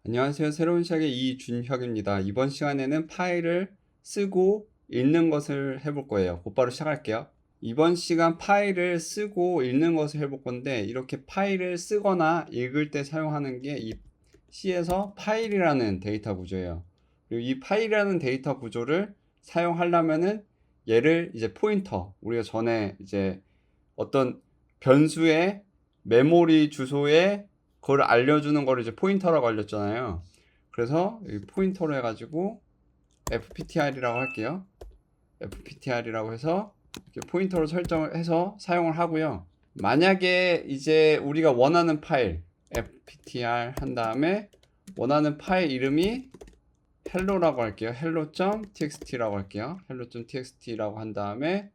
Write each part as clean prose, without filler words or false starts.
안녕하세요. 새로운 시작의 이준혁입니다. 이번 시간에는 파일을 쓰고 읽는 것을 해볼 거예요. 곧바로 시작할게요. 이번 시간 파일을 쓰고 읽는 것을 해볼 건데, 이렇게 파일을 쓰거나 읽을 때 사용하는 게 이 C에서 파일이라는 데이터 구조예요. 그리고 이 파일이라는 데이터 구조를 사용하려면은 얘를 이제 포인터, 우리가 전에 이제 어떤 변수의 메모리 주소에 그걸 알려주는 거를 이제 포인터라고 알렸잖아요. 그래서 이 포인터로 해가지고 fptr이라고 할게요. fptr이라고 해서 이렇게 포인터로 설정을 해서 사용을 하고요. 만약에 이제 우리가 원하는 파일 fptr 한 다음에 원하는 파일 이름이 hello라고 할게요. hello.txt라고 할게요. hello.txt라고 한 다음에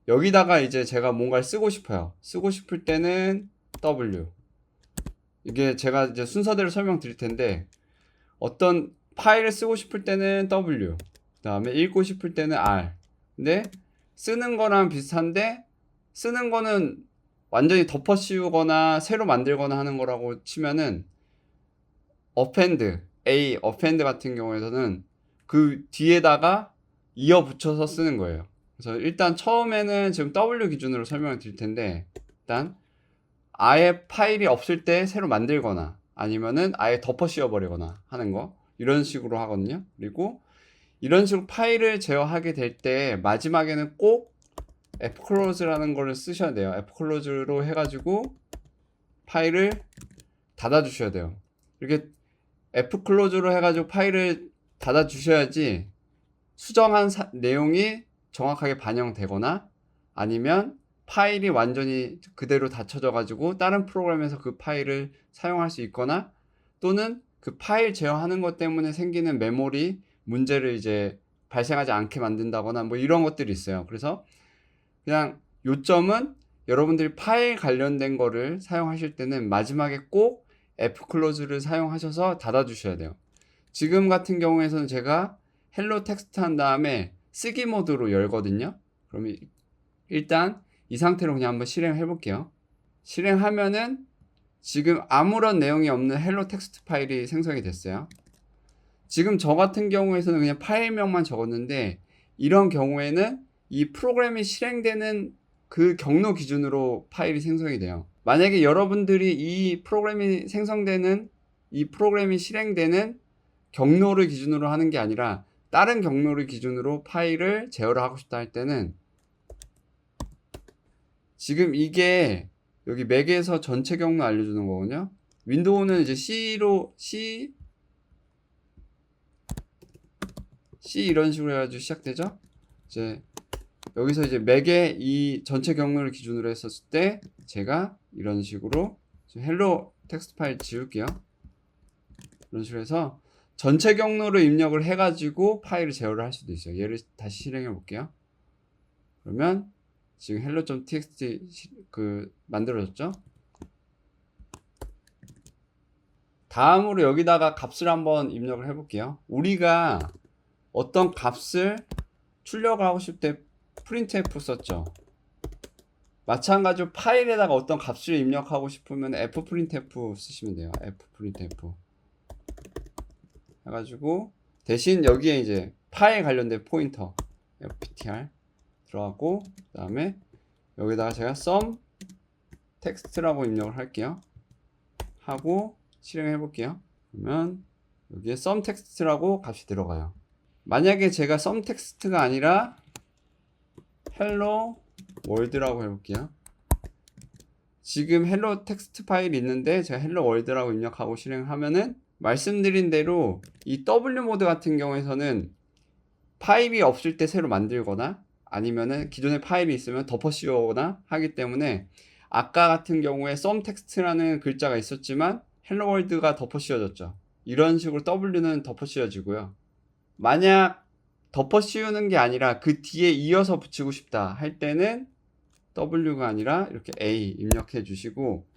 여기다가 이제 제가 뭔가를 쓰고 싶어요. 쓰고 싶을 때는 W. 이게 제가 이제 순서대로 설명드릴 텐데, 어떤 파일을 쓰고 싶을 때는 W, 그 다음에 읽고 싶을 때는 R. 근데 쓰는 거랑 비슷한데, 쓰는 거는 완전히 덮어 씌우거나 새로 만들거나 하는 거라고 치면은 append, append 같은 경우에서는 그 뒤에다가 이어 붙여서 쓰는 거예요. 그래서 일단 처음에는 지금 W 기준으로 설명을 드릴 텐데, 일단 아예 파일이 없을 때 새로 만들거나 아니면은 아예 덮어 씌워버리거나 하는 거, 이런 식으로 하거든요. 그리고 이런 식으로 파일을 제어하게 될 때 마지막에는 꼭 fclose라는 거를 쓰셔야 돼요. fclose로 해가지고 파일을 닫아 주셔야 돼요. 이렇게 fclose로 해가지고 파일을 닫아 주셔야지 수정한 내용이 정확하게 반영되거나, 아니면 파일이 완전히 그대로 닫혀져 가지고 다른 프로그램에서 그 파일을 사용할 수 있거나, 또는 그 파일 제어하는 것 때문에 생기는 메모리 문제를 이제 발생하지 않게 만든다거나 뭐 이런 것들이 있어요. 그래서 그냥 요점은 여러분들이 파일 관련된 거를 사용하실 때는 마지막에 꼭 fclose를 사용하셔서 닫아 주셔야 돼요. 지금 같은 경우에서는 제가 헬로 텍스트 한 다음에 쓰기 모드로 열거든요. 그럼 일단 이 상태로 그냥 한번 실행해 볼게요. 실행하면은 지금 아무런 내용이 없는 헬로 텍스트 파일이 생성이 됐어요. 지금 저 같은 경우에서는 그냥 파일명만 적었는데, 이런 경우에는 이 프로그램이 실행되는 그 경로 기준으로 파일이 생성이 돼요. 만약에 여러분들이 이 프로그램이 실행되는 경로를 기준으로 하는 게 아니라 다른 경로를 기준으로 파일을 제어를 하고 싶다 할 때는, 지금 이게 여기 맥에서 전체 경로 알려주는 거거든요. 윈도우는 이제 C 이런 식으로 해가지고 시작되죠. 이제 여기서 이제 맥의 이 전체 경로를 기준으로 했었을 때 제가 이런 식으로 헬로 텍스트 파일 지울게요. 이런 식으로 해서 전체 경로를 입력을 해가지고 파일을 제어를 할 수도 있어요. 얘를 다시 실행해 볼게요. 그러면 지금 hello.txt 만들어졌죠? 다음으로 여기다가 값을 한번 입력을 해 볼게요. 우리가 어떤 값을 출력을 하고 싶을 때 printf 썼죠. 마찬가지로 파일에다가 어떤 값을 입력하고 싶으면 fprintf 쓰시면 돼요. fprintf 해가지고 대신 여기에 이제 파일 관련된 포인터 fptr 들어가고, 그 다음에 여기다가 제가 sum text라고 입력을 할게요. 하고 실행해 볼게요. 그러면 여기에 sum text라고 값이 들어가요. 만약에 제가 sum text가 아니라 hello world라고 해볼게요. 지금 hello 텍스트 파일이 있는데 제가 hello world라고 입력하고 실행하면은 말씀드린 대로 이 W 모드 같은 경우에서는 파일이 없을 때 새로 만들거나 아니면은 기존에 파일이 있으면 덮어 씌우거나 하기 때문에, 아까 같은 경우에 sum text라는 글자가 있었지만 hello world가 덮어 씌워졌죠. 이런 식으로 W는 덮어 씌워지고요. 만약 덮어 씌우는 게 아니라 그 뒤에 이어서 붙이고 싶다 할 때는 W가 아니라 이렇게 A 입력해 주시고,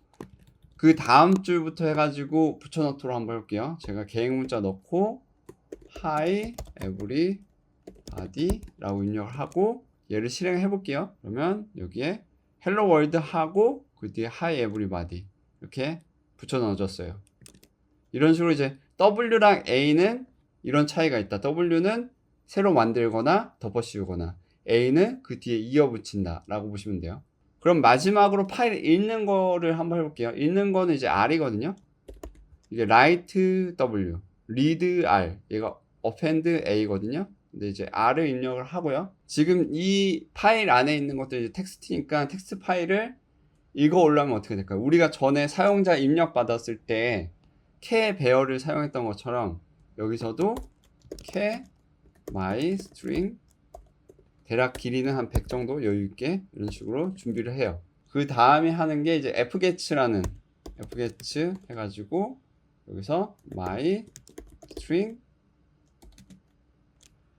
그 다음 줄부터 해가지고 붙여넣도록 한번 해볼게요. 제가 계획 문자 넣고 Hi everybody 라고 입력을 하고 얘를 실행해 볼게요. 그러면 여기에 Hello World 하고 그 뒤에 Hi everybody 이렇게 붙여 넣어줬어요. 이런 식으로 이제 W랑 A는 이런 차이가 있다. W는 새로 만들거나 덮어씌우거나 A는 그 뒤에 이어붙인다 라고 보시면 돼요. 그럼 마지막으로 파일 읽는 거를 한번 해볼게요. 읽는 거는 이제 R이거든요. 이게 write W, read R, 얘가 append A거든요. 근데 이제 R을 입력을 하고요. 지금 이 파일 안에 있는 것들이 이제 텍스트니까 텍스트 파일을 읽어 올라면 어떻게 될까요? 우리가 전에 사용자 입력 받았을 때 care bear를 사용했던 것처럼 여기서도 care my string 대략 길이는 한 100 정도 여유있게 이런 식으로 준비를 해요. 그 다음에 하는 게 이제 fget라는 fget 해가지고 여기서 my string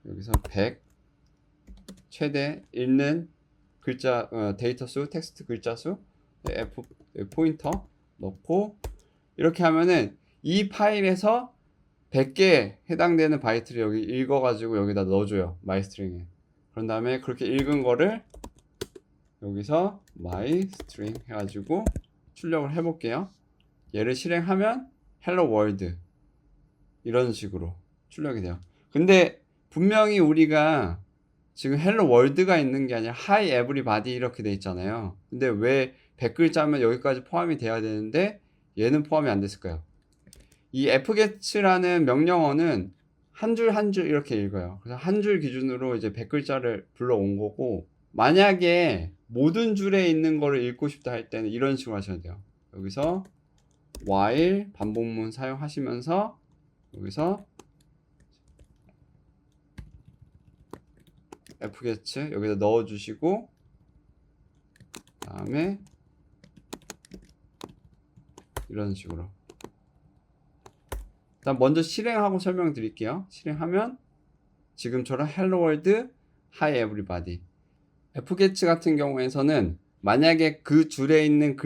여기서 100 최대 읽는 글자 데이터 수 텍스트 글자 수 f 포인터 넣고 이렇게 하면은 이 파일에서 100개 해당되는 바이트를 여기 읽어가지고 여기다 넣어줘요. myString에. 그런 다음에 그렇게 읽은 거를 여기서 myString 해가지고 출력을 해볼게요. 얘를 실행하면 hello world 이런 식으로 출력이 돼요. 근데 분명히 우리가 지금 hello world가 있는 게 아니라 hi everybody 이렇게 돼 있잖아요. 근데 왜 100글자면 여기까지 포함이 돼야 되는데 얘는 포함이 안 됐을까요? 이 fget라는 명령어는 한 줄 한 줄 이렇게 읽어요. 그래서 한 줄 기준으로 이제 100글자를 불러온 거고, 만약에 모든 줄에 있는 거를 읽고 싶다 할 때는 이런 식으로 하셔야 돼요. 여기서 while 반복문 사용하시면서 여기서 fget 여기다 넣어 주시고 다음에 이런 식으로 일단 먼저 실행하고 설명드릴게요. 실행하면 지금처럼 hello world, hi everybody. fget 같은 경우에서는 만약에 그 줄에 있는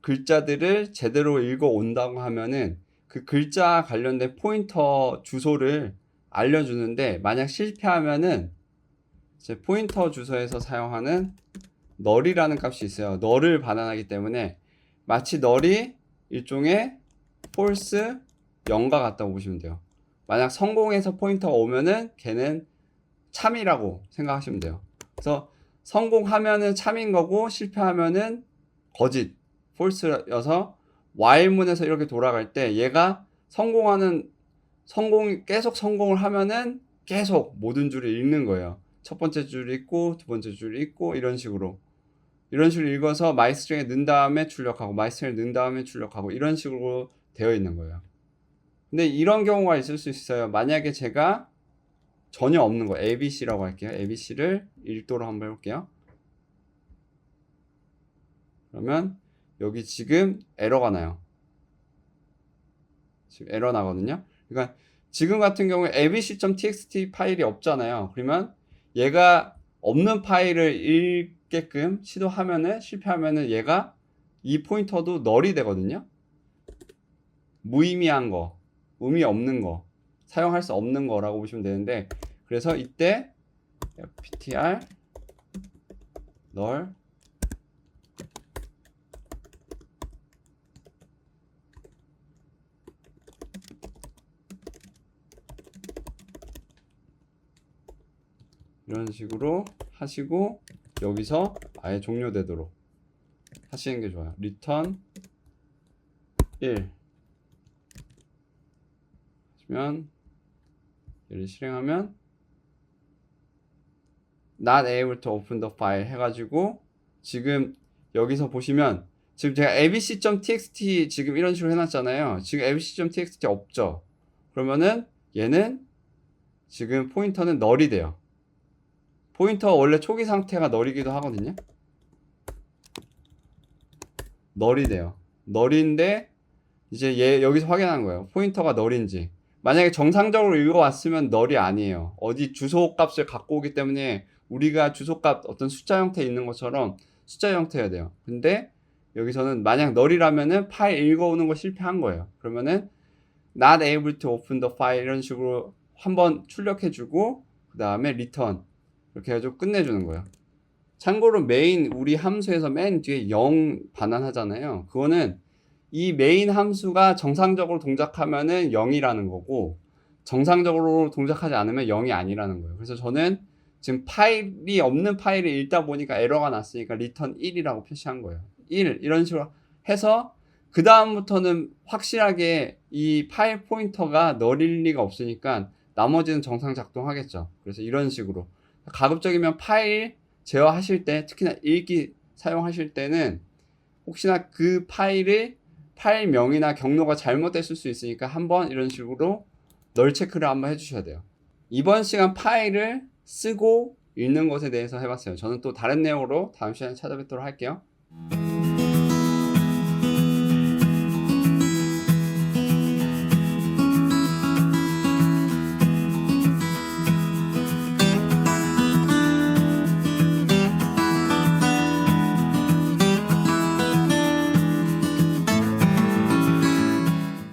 글자들을 제대로 읽어 온다고 하면은 그 글자 관련된 포인터 주소를 알려주는데, 만약 실패하면은 이제 포인터 주소에서 사용하는 null이라는 값이 있어요. null을 반환하기 때문에 마치 null이 일종의 false 0과 같다고 보시면 돼요. 만약 성공해서 포인터가 오면은 걔는 참이라고 생각하시면 돼요. 그래서 성공하면은 참인 거고 실패하면은 거짓, false여서 while문에서 이렇게 돌아갈 때 얘가 계속 성공을 하면은 계속 모든 줄을 읽는 거예요. 첫 번째 줄 읽고 두 번째 줄 읽고 이런 식으로 읽어서 myString에 넣은 다음에 출력하고 myString에 넣은 다음에 출력하고 이런 식으로 되어 있는 거예요. 근데 이런 경우가 있을 수 있어요. 만약에 제가 전혀 없는 거 ABC라고 할게요. ABC를 1도로 한번 해볼게요. 그러면 여기 지금 에러가 나요. 지금 에러 나거든요. 그러니까 지금 같은 경우에 abc.txt 파일이 없잖아요. 그러면 얘가 없는 파일을 읽게끔 시도하면은 실패하면은 얘가 이 포인터도 null이 되거든요. 무의미한 거, 의미 없는 거, 사용할 수 없는 거라고 보시면 되는데, 그래서 이때 ptr null 이런 식으로 하시고 여기서 아예 종료되도록 하시는 게 좋아요. return 1 하시면 얘를 실행하면 not able to open the file 해가지고 지금 여기서 보시면 지금 제가 abc.txt 지금 이런 식으로 해놨잖아요. 지금 abc.txt 없죠. 그러면은 얘는 지금 포인터는 null이 돼요. 포인터 원래 초기 상태가 null이기도 하거든요. null이 돼요. null인데 이제 얘 여기서 확인하는 거예요. 포인터가 null인지. 만약에 정상적으로 읽어왔으면 null이 아니에요. 어디 주소 값을 갖고 오기 때문에 우리가 주소 값 어떤 숫자 형태에 있는 것처럼 숫자 형태여야 돼요. 근데 여기서는 만약 null이라면은 파일 읽어오는 거 실패한 거예요. 그러면은 not able to open the file 이런 식으로 한번 출력해주고 그 다음에 return 이렇게 해가지고 끝내주는 거예요. 참고로 메인 우리 함수에서 맨 뒤에 0 반환하잖아요. 그거는 이 메인 함수가 정상적으로 동작하면은 0이라는 거고 정상적으로 동작하지 않으면 0이 아니라는 거예요. 그래서 저는 지금 파일이 없는 파일을 읽다 보니까 에러가 났으니까 return 1이라고 표시한 거예요. 1 이런 식으로 해서 그 다음부터는 확실하게 이 파일 포인터가 널일 리가 없으니까 나머지는 정상 작동하겠죠. 그래서 이런 식으로 가급적이면 파일 제어하실 때, 특히나 읽기 사용하실 때는 혹시나 그 파일의 파일명이나 경로가 잘못됐을 수 있으니까 한번 이런 식으로 널 체크를 한번 해주셔야 돼요. 이번 시간 파일을 쓰고 읽는 것에 대해서 해봤어요. 저는 또 다른 내용으로 다음 시간에 찾아뵙도록 할게요.